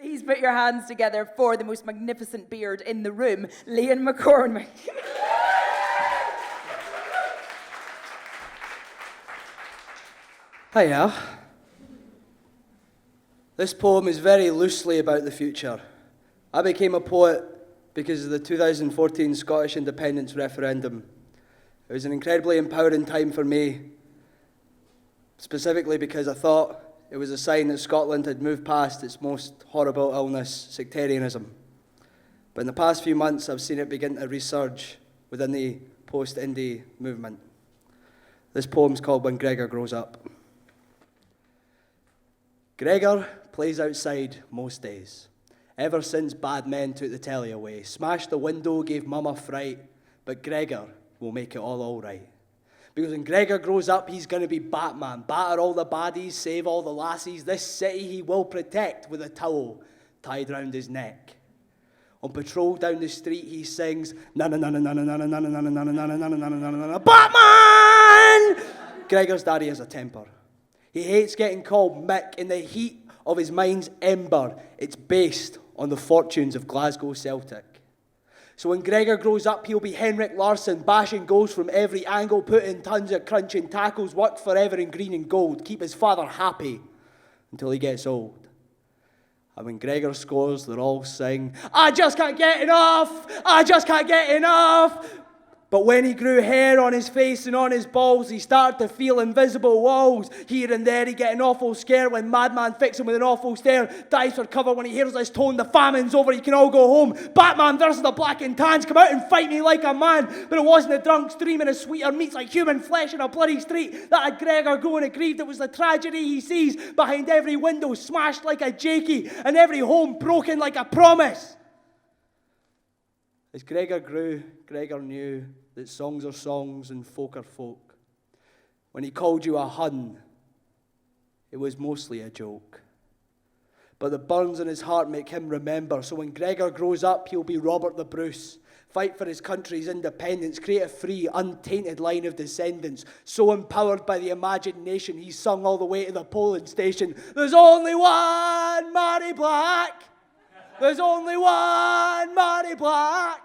Please put your hands together for the most magnificent beard in the room, Liam McCormick. Hiya. This poem is very loosely about the future. I became a poet because of the 2014 Scottish independence referendum. It was an incredibly empowering time for me, specifically because I thought it was a sign that Scotland had moved past its most horrible illness, sectarianism. But in the past few months, I've seen it begin to resurge within the post-indie movement. This poem's called When Gregor Grows Up. Gregor plays outside most days, ever since bad men took the telly away. Smashed the window, gave mum a fright, but Gregor will make it all right. Because when Gregor grows up, he's going to be Batman. Batter all the baddies, save all the lassies. This city he will protect with a towel tied round his neck. On patrol down the street, he sings, Batman! Gregor's daddy has a temper. He hates getting called Mick. In the heat of his mind's ember, it's based on the fortunes of Glasgow Celtic. So when Gregor grows up, he'll be Henrik Larsson, bashing goals from every angle, put in tons of crunching tackles, work forever in green and gold, keep his father happy until he gets old. And when Gregor scores, they'll all sing, I just can't get enough, I just can't get enough. But when he grew hair on his face and on his balls, he started to feel invisible walls. Here and there he'd get an awful scare when Madman fixed him with an awful stare. Dives for cover when he hears his tone, the famine's over, he can all go home. Batman versus the Black and Tans, come out and fight me like a man. But it wasn't the drunks dreaming of sweeter meats like human flesh in a bloody street that had Gregor growing aggrieved. It was the tragedy he sees behind every window smashed like a jakey and every home broken like a promise. As Gregor grew, Gregor knew that songs are songs and folk are folk. When he called you a Hun, it was mostly a joke. But the burns in his heart make him remember. So when Gregor grows up, he'll be Robert the Bruce. Fight for his country's independence, create a free, untainted line of descendants. So empowered by the imagination, he sung all the way to the polling station. There's only one Mary Black. There's only one Mary Black.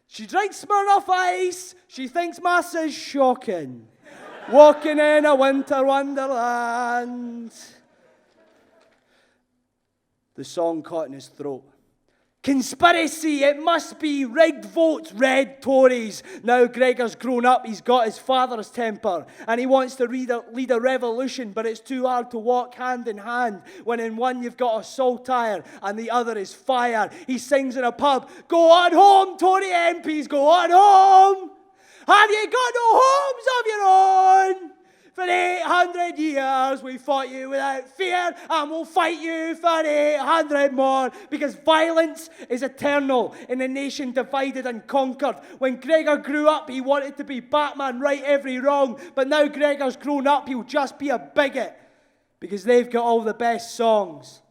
She drinks Smirnoff Ice. She thinks mass is shocking. Walking in a winter wonderland. The song caught in his throat. Conspiracy, it must be rigged votes, red Tories. Now Gregor's grown up, he's got his father's temper, and he wants to lead a revolution, but it's too hard to walk hand in hand when in one you've got a saltire and the other is fire. He sings in a pub, go on home, Tory MPs, go on home. Have you got no homes of your own? For 800 years we fought you without fear, and we'll fight you for 800 more, because violence is eternal in a nation divided and conquered. When Gregor grew up, he wanted to be Batman, right every wrong, but now Gregor's grown up, he'll just be a bigot, because they've got all the best songs.